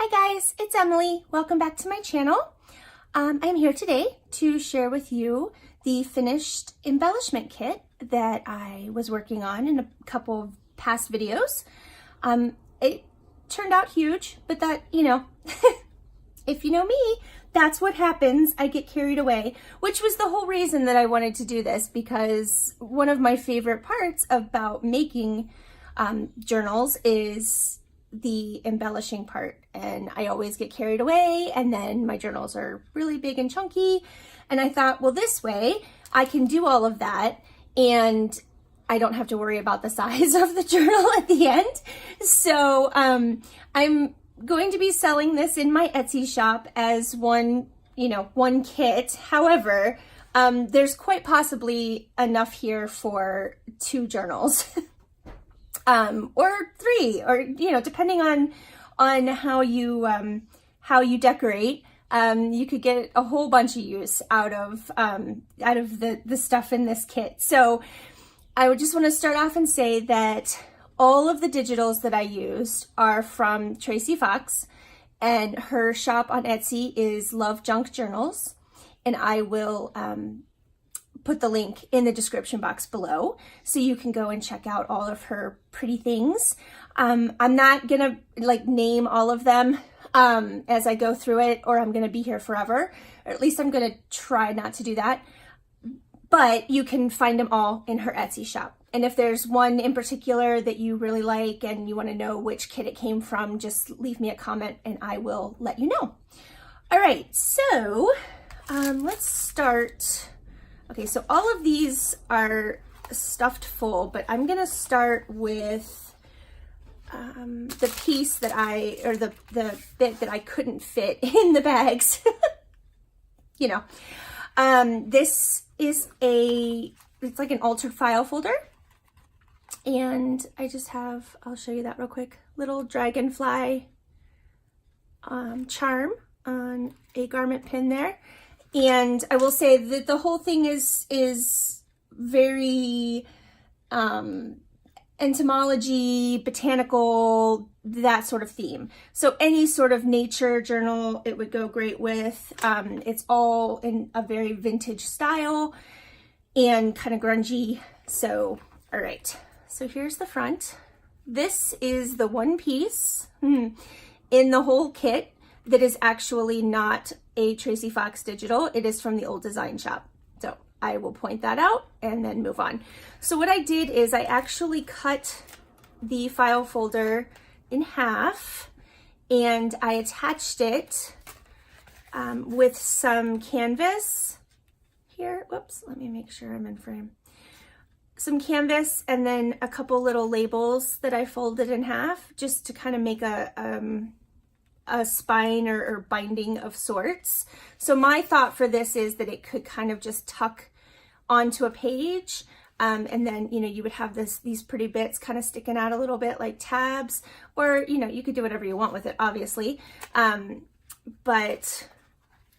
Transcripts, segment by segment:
Hi guys, it's Emily. Welcome back to my channel. I'm here today to share with you the finished embellishment kit that I was working on in a couple of past videos. It turned out huge, but that, if you know me, that's what happens. I get carried away, which was the whole reason that I wanted to do this, because one of my favorite parts about making journals is the embellishing part, and I always get carried away, and then my journals are really big and chunky, and I thought, well, this way I can do all of that and I don't have to worry about the size of the journal at the end. So I'm going to be selling this in my Etsy shop as one kit. However, there's quite possibly enough here for 2 journals. Or 3, or depending on how you decorate, you could get a whole bunch of use out of the stuff in this kit. So I would just want to start off and say that all of the digitals that I used are from Tracie Fox, and her shop on Etsy is Love Junk Journals, and I will put the link in the description box below so you can go and check out all of her pretty things. I'm not gonna name all of them as I go through it, or I'm gonna be here forever, or at least I'm gonna try not to do that, but you can find them all in her Etsy shop. And if there's one in particular that you really like and you want to know which kit it came from, just leave me a comment and I will let you know. All right, so let's start. Okay, so all of these are stuffed full, but I'm gonna start with the piece that the bit that I couldn't fit in the bags. This is it's like an altered file folder, and I just have, I'll show you that real quick, little dragonfly charm on a garment pin there. And I will say that the whole thing is very entomology, botanical, that sort of theme. So any sort of nature journal it would go great with. It's all in a very vintage style and kind of grungy. So, all right. So here's the front. This is the one piece in the whole kit that is actually not a Tracie Fox digital. It is from the old design shop. So I will point that out and then move on. So what I did is I actually cut the file folder in half, and I attached it with some canvas here. Whoops, let me make sure I'm in frame. Some canvas, and then a couple little labels that I folded in half just to kind of make a spine or binding of sorts. So my thought for this is that it could kind of just tuck onto a page, and then you would have these pretty bits kind of sticking out a little bit like tabs, or you could do whatever you want with it, obviously. But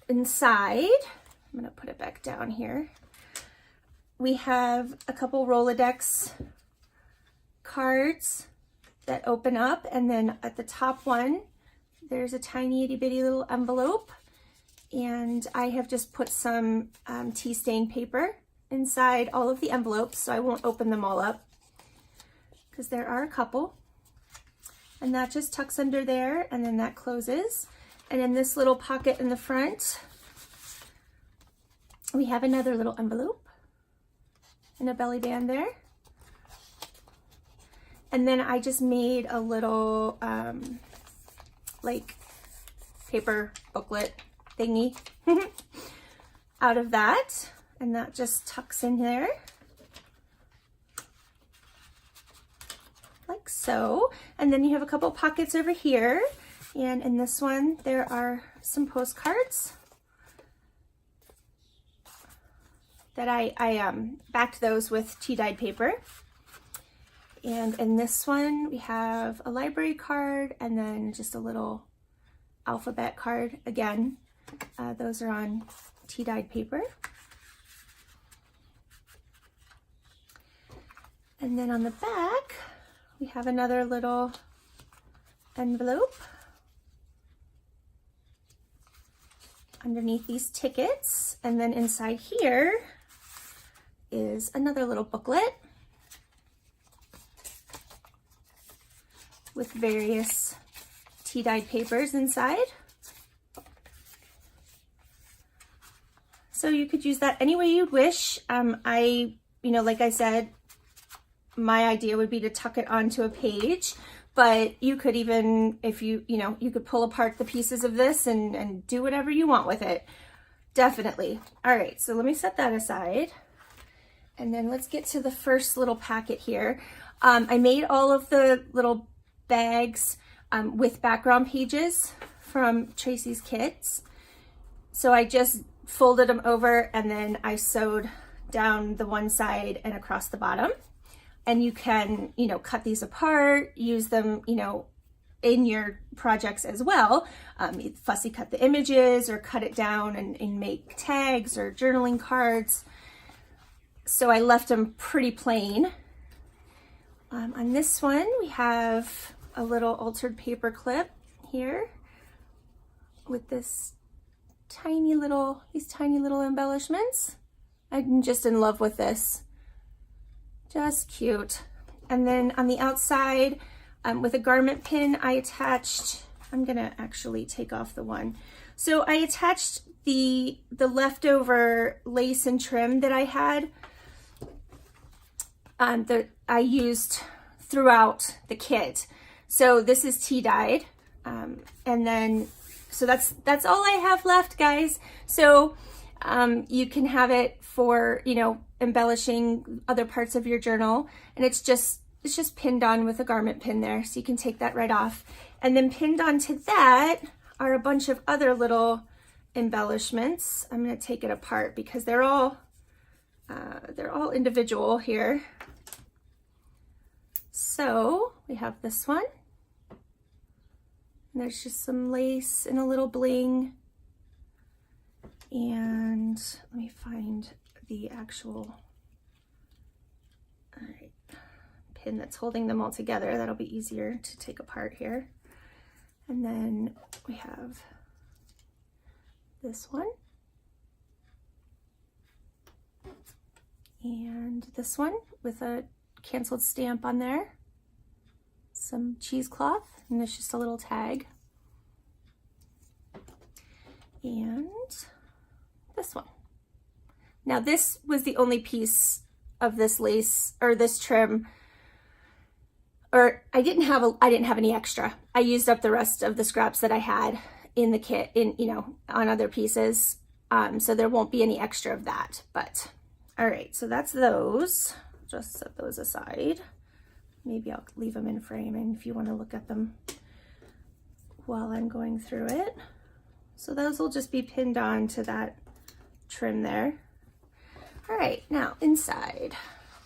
inside, I'm gonna put it back down here, we have a couple Rolodex cards that open up, and then at the top one there's a tiny itty bitty little envelope, and I have just put some tea stain paper inside all of the envelopes, so I won't open them all up because there are a couple. And that just tucks under there, and then that closes. And in this little pocket in the front, we have another little envelope and a belly band there. And then I just made a little paper booklet thingy out of that, and that just tucks in there like so. And then you have a couple pockets over here, and in this one there are some postcards that I backed those with tea dyed paper. And in this one we have a library card, and then just a little alphabet card again. Those are on tea dyed paper. And then on the back we have another little envelope underneath these tickets. And then inside here is another little booklet with various tea-dyed papers inside. So you could use that any way you'd wish. Like I said, my idea would be to tuck it onto a page, but you could even, if you could pull apart the pieces of this and do whatever you want with it. Definitely. All right, so let me set that aside. And then let's get to the first little packet here. I made all of the little bags with background pages from Tracie's kits. So I just folded them over and then I sewed down the one side and across the bottom. And you can, cut these apart, use them, in your projects as well. Fussy cut the images or cut it down and make tags or journaling cards. So I left them pretty plain. On this one, we have a little altered paper clip here with these tiny little embellishments. I'm just in love with this. Just cute. And then on the outside, with a garment pin, I attached, I'm gonna actually take off the one. So I attached the leftover lace and trim that I had, that I used throughout the kit. So this is tea dyed. And then, so that's all I have left, guys. So you can have it for, embellishing other parts of your journal, and it's just pinned on with a garment pin there, so you can take that right off. And then pinned onto that are a bunch of other little embellishments. I'm going to take it apart because they're all individual here. So we have this one, and there's just some lace and a little bling. And let me find the actual pin that's holding them all together. That'll be easier to take apart here. And then we have this one and this one with a canceled stamp on there, some cheesecloth, and there's just a little tag, and this one. Now this was the only piece of this lace or this trim, or I didn't have any extra. I used up the rest of the scraps that I had in the kit on other pieces. So there won't be any extra of that, but all right, so that's those. Just set those aside. Maybe I'll leave them in frame and if you want to look at them while I'm going through it. So those will just be pinned on to that trim there. All right, now inside,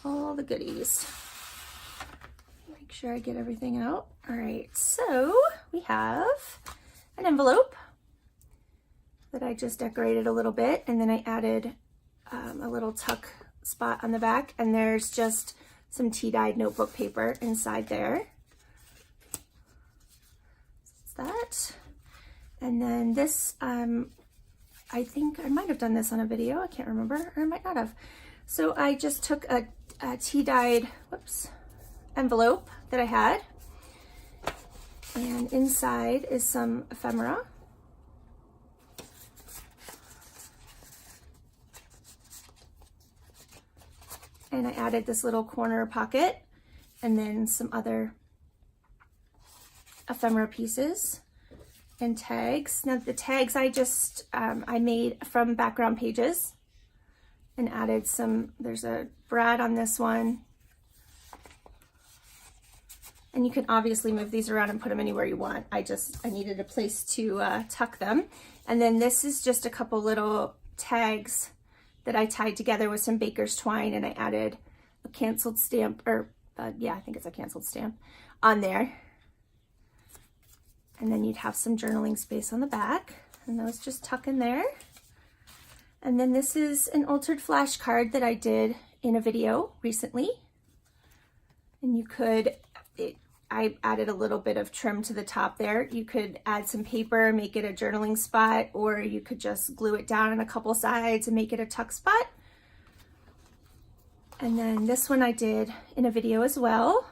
all the goodies. Make sure I get everything out. All right, so we have an envelope that I just decorated a little bit, and then I added a little tuck spot on the back, and there's just some tea-dyed notebook paper inside there. So that's that. And then this, I think I might have done this on a video, I can't remember, or I might not have. So I just took a tea-dyed, envelope that I had, and inside is some ephemera. And I added this little corner pocket and then some other ephemera pieces and tags. Now the tags I just, I made from background pages and added some, there's a brad on this one. And you can obviously move these around and put them anywhere you want. I needed a place to tuck them. And then this is just a couple little tags that I tied together with some baker's twine, and I added a canceled stamp, or yeah, I think it's a canceled stamp on there. And then you'd have some journaling space on the back, and those just tuck in there. And then this is an altered flashcard that I did in a video recently. And you could, I added a little bit of trim to the top there. You could add some paper, make it a journaling spot, or you could just glue it down on a couple sides and make it a tuck spot. And then this one I did in a video as well.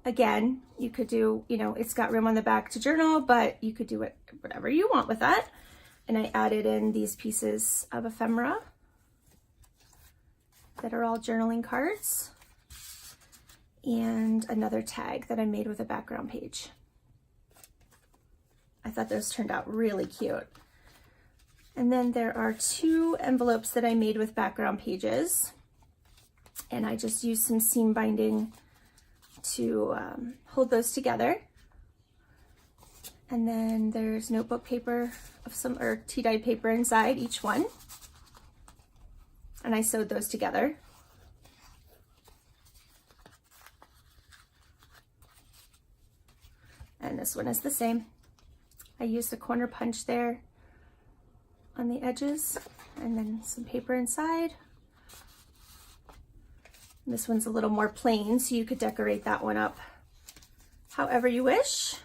Again, you could do, you know, it's got room on the back to journal, but you could do it whatever you want with that. And I added in these pieces of ephemera that are all journaling cards, and another tag that I made with a background page. I thought those turned out really cute. And then there are 2 envelopes that I made with background pages, and I just used some seam binding to hold those together. And then there's notebook paper of some, or tea dyed paper inside each one. And I sewed those together. And this one is the same. I used a corner punch there on the edges, and then some paper inside. And this one's a little more plain, so you could decorate that one up however you wish.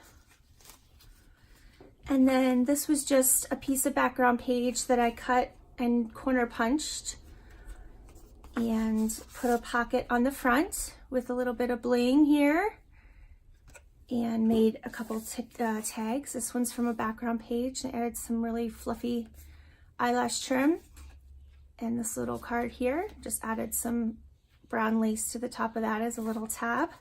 And then this was just a piece of background page that I cut and corner punched and put a pocket on the front with a little bit of bling here, and made a couple tags. This one's from a background page, and added some really fluffy eyelash trim. And this little card here, just added some brown lace to the top of that as a little tab.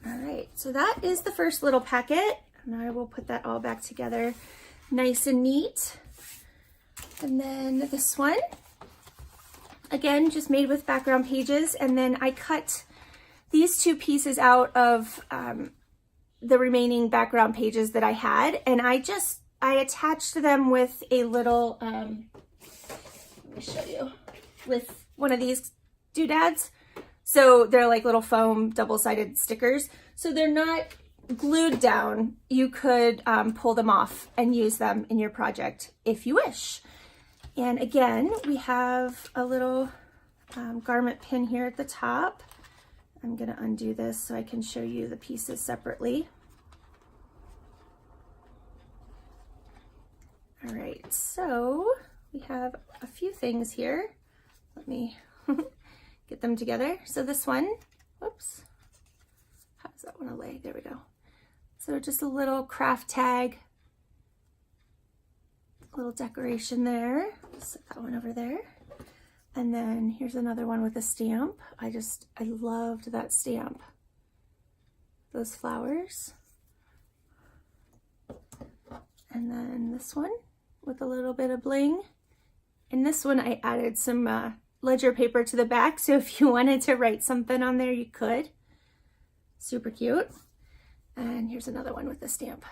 All right, so that is the first little packet, and I will put that all back together nice and neat. And then this one, again, just made with background pages, and then I cut these 2 pieces out of the remaining background pages that I had, and I attached them with a little, let me show you, with one of these doodads. So they're like little foam double-sided stickers. So they're not glued down. You could pull them off and use them in your project if you wish. And again, we have a little garment pin here at the top. I'm gonna undo this so I can show you the pieces separately. All right, so we have a few things here. Let me get them together. So this one, whoops, how does that one lay? There we go. So just a little craft tag, little decoration there. Set that one over there. And then here's another one with a stamp. I loved that stamp. Those flowers. And then this one with a little bit of bling. And this one I added some ledger paper to the back, so if you wanted to write something on there, you could. Super cute. And here's another one with a stamp.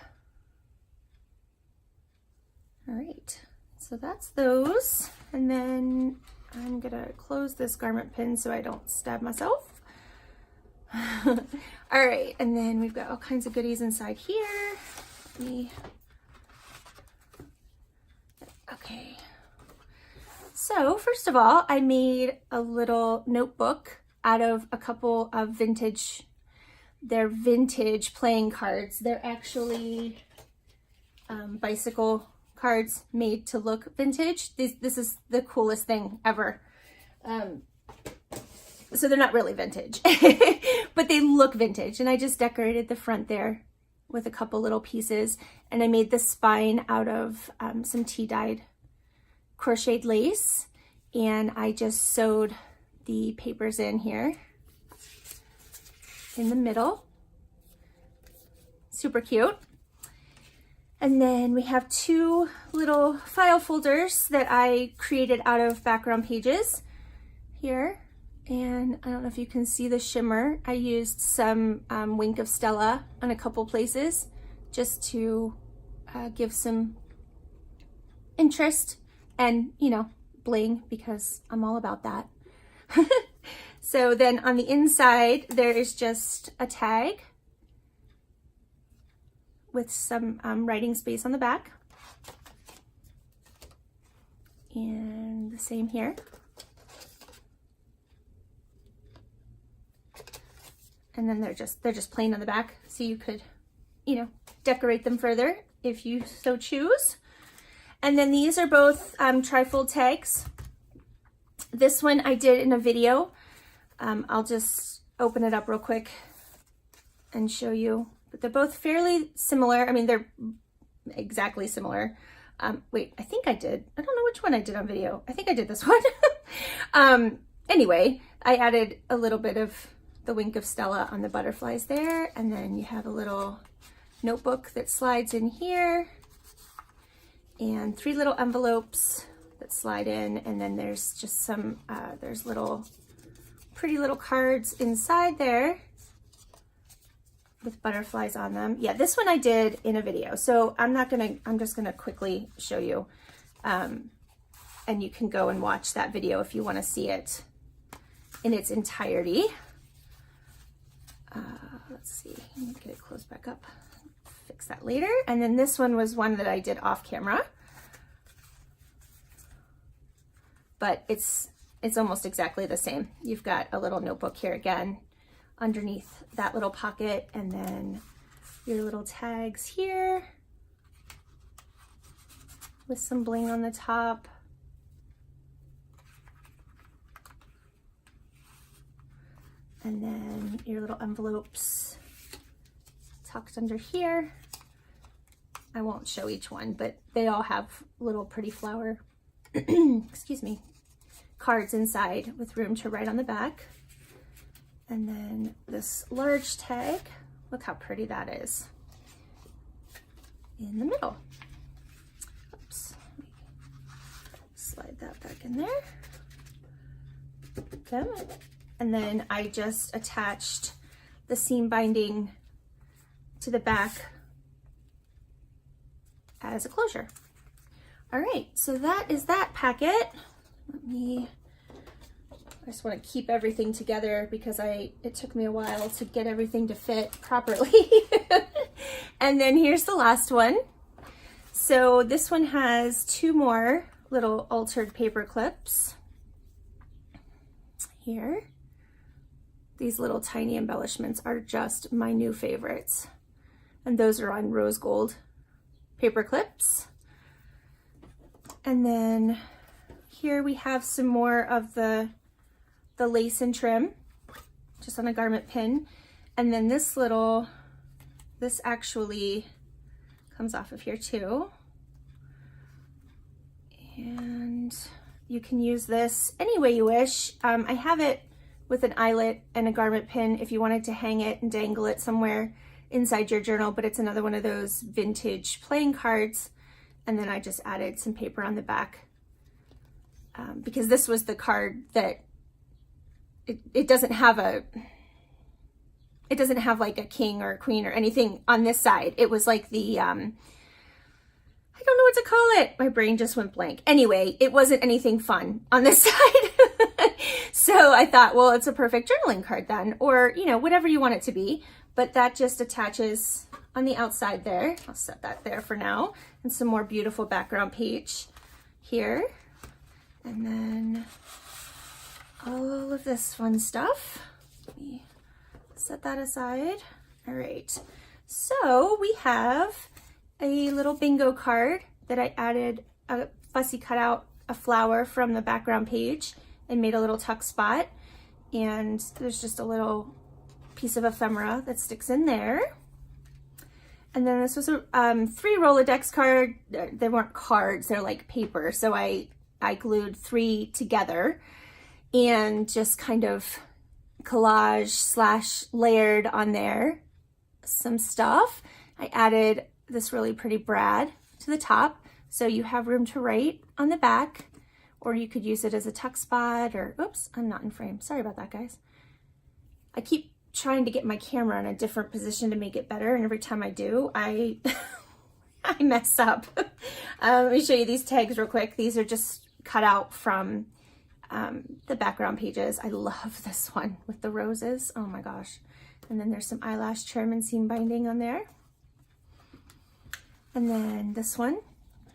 All right, so that's those. And then I'm gonna close this garment pin so I don't stab myself. All right, and then we've got all kinds of goodies inside here. Okay. So first of all, I made a little notebook out of a couple of vintage playing cards. They're actually bicycle cards made to look vintage. This is the coolest thing ever. So they're not really vintage, but they look vintage. And I just decorated the front there with a couple little pieces. And I made the spine out of some tea-dyed crocheted lace. And I just sewed the papers in here in the middle. Super cute. And then we have two little file folders that I created out of background pages here. And I don't know if you can see the shimmer. I used some Wink of Stella on a couple places just to give some interest and, you know, bling, because I'm all about that. So then on the inside, there is just a tag with some writing space on the back. And the same here. And then they're just plain on the back, so you could, you know, decorate them further if you so choose. And then these are both trifold tags. This one I did in a video. I'll just open it up real quick and show you. But they're both fairly similar. I mean, they're exactly similar. Wait, I think I did. I don't know which one I did on video. I think I did this one. Anyway, I added a little bit of the wink of Stella on the butterflies there. And then you have a little notebook that slides in here. And 3 little envelopes that slide in. And then there's just some, there's little pretty little cards inside there with butterflies on them. Yeah, this one I did in a video, so I'm just gonna quickly show you. And you can go and watch that video if you wanna see it in its entirety. Let's see, let me get it closed back up. Fix that later. And then this one was one that I did off camera. But it's almost exactly the same. You've got a little notebook here again underneath that little pocket, and then your little tags here with some bling on the top. And then your little envelopes tucked under here. I won't show each one, but they all have little pretty flower, excuse me, cards inside with room to write on the back. And then this large tag, look how pretty that is, in the middle. Oops, slide that back in there. Okay. And then I just attached the seam binding to the back as a closure. All right, so that is that packet. I just want to keep everything together because it took me a while to get everything to fit properly. And then here's the last one. So this one has 2 more little altered paper clips here. These little tiny embellishments are just my new favorites. And those are on rose gold paper clips. And then here we have some more of the lace and trim, just on a garment pin. And then this actually comes off of here too. And you can use this any way you wish. I have it with an eyelet and a garment pin if you wanted to hang it and dangle it somewhere inside your journal, but it's another one of those vintage playing cards. And then I just added some paper on the back because this was the card that it doesn't have like a king or a queen or anything on this side. It was like the, I don't know what to call it. My brain just went blank. Anyway, it wasn't anything fun on this side. So I thought, well, it's a perfect journaling card then, or, you know, whatever you want it to be. But that just attaches on the outside there. I'll set that there for now. And some more beautiful background page here. And then all of this fun stuff. Let me set that aside. All right. So we have a little bingo card that I added a fussy cutout, a flower from the background page and made a little tuck spot. And there's just a little piece of ephemera that sticks in there. And then this was a 3 Rolodex card. They weren't cards, they're like paper. So I glued 3 together and just kind of collage / layered on there some stuff. I added this really pretty brad to the top, so you have room to write on the back, or you could use it as a tuck spot, or, oops, I'm not in frame. Sorry about that, guys. I keep trying to get my camera in a different position to make it better, and every time I do, I mess up. Let me show you these tags real quick. These are just cut out from the background pages. I love this one with the roses. Oh my gosh. And then there's some eyelash trim and seam binding on there. And then this one,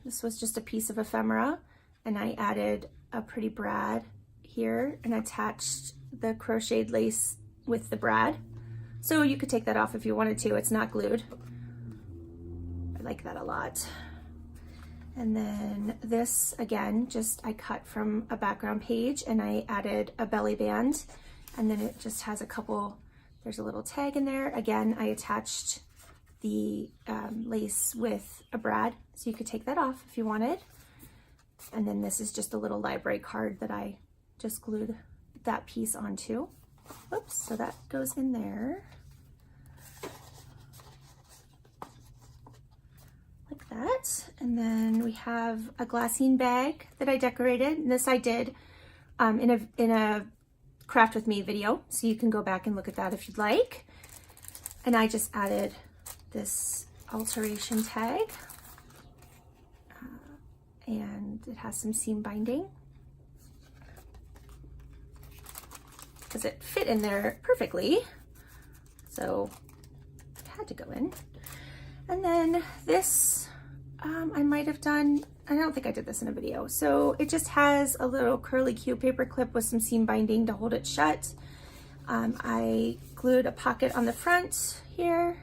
this was just a piece of ephemera, and I added a pretty brad here and attached the crocheted lace with the brad So you could take that off if you wanted to. It's not glued. I like that a lot. And then this, again, just I cut from a background page and I added a belly band, and then it just has a couple, there's a little tag in there. Again, I attached the lace with a brad, so you could take that off if you wanted. And then this is just a little library card that I just glued that piece onto. Oops, so that goes in there. Like that. And then we have a glassine bag that I decorated. And this I did in a craft with me video, so you can go back and look at that if you'd like. And I just added this alteration tag, and it has some seam binding because it fit in there perfectly, so it had to go in. And then this I might have done, I don't think I did this in a video, so it just has a little curly Q paper clip with some seam binding to hold it shut. I glued a pocket on the front here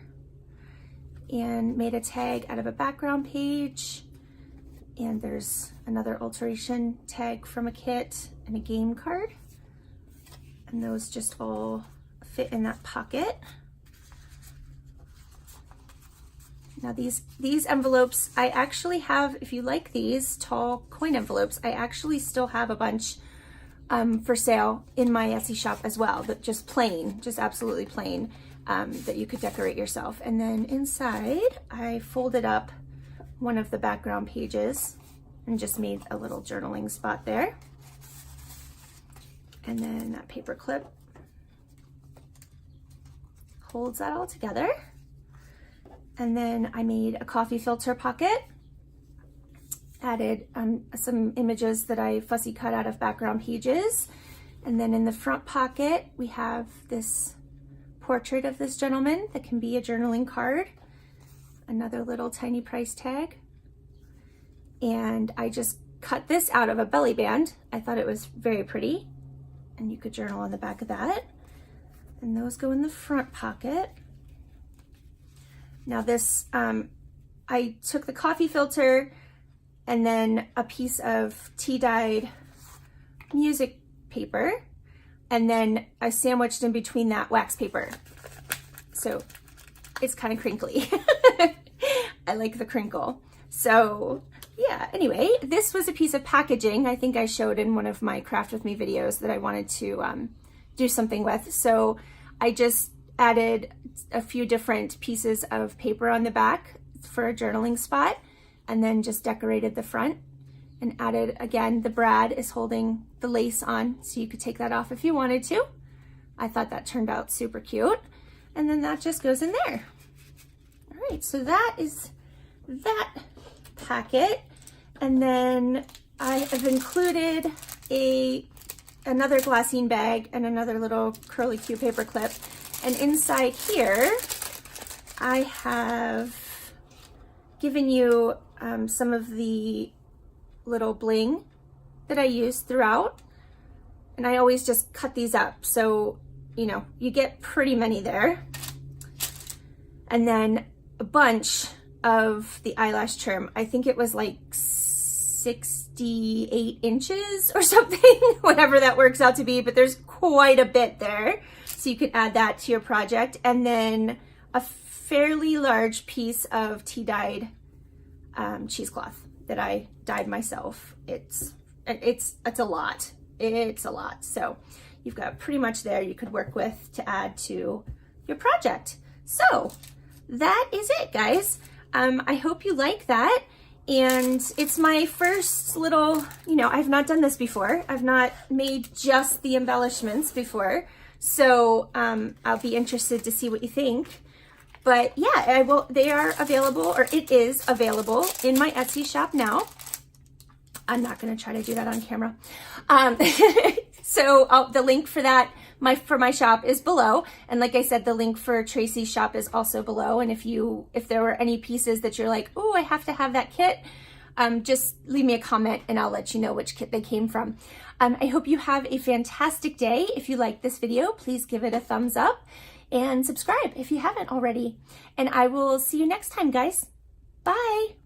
and made a tag out of a background page, and there's another alteration tag from a kit and a game card, and those just all fit in that pocket. Now these envelopes, I actually have, if you like these tall coin envelopes, I actually still have a bunch for sale in my Etsy shop as well, that just plain, just absolutely plain, that you could decorate yourself. And then inside, I folded up one of the background pages and just made a little journaling spot there. And then that paper clip holds that all together. And then I made a coffee filter pocket, added some images that I fussy cut out of background pages. And then in the front pocket, we have this portrait of this gentleman that can be a journaling card, another little tiny price tag. And I just cut this out of a belly band. I thought it was very pretty, and you could journal on the back of that. And those go in the front pocket. Now this, I took the coffee filter and then a piece of tea-dyed music paper, and then I sandwiched in between that wax paper. So it's kind of crinkly. I like the crinkle. So yeah, anyway, this was a piece of packaging I think I showed in one of my Craft With Me videos that I wanted to do something with. So I just added a few different pieces of paper on the back for a journaling spot, and then just decorated the front and added, again, the brad is holding the lace on, so you could take that off if you wanted to. I thought that turned out super cute. And then that just goes in there. All right, so that is that packet. And then I have included another glassine bag and another little curly Q paper clip. And inside here, I have given you some of the little bling that I use throughout. And I always just cut these up. So, you know, you get pretty many there. And then a bunch of the eyelash trim. I think it was like 68 inches or something, whatever that works out to be, but there's quite a bit there. So you could add that to your project. And then a fairly large piece of tea-dyed cheesecloth that I dyed myself. It's a lot. It's a lot. So you've got pretty much there you could work with to add to your project. So that is it, guys. I hope you like that. And it's my first little, you know, I've not done this before. I've not made just the embellishments before. So I'll be interested to see what you think. But yeah, they are available, or it is available in my Etsy shop now. I'm not gonna try to do that on camera. So the link for that, for my shop is below. And like I said, the link for Tracie's shop is also below. And if there were any pieces that you're like, oh, I have to have that kit, just leave me a comment and I'll let you know which kit they came from. I hope you have a fantastic day. If you like this video, please give it a thumbs up. and subscribe if you haven't already. And I will see you next time, guys. Bye.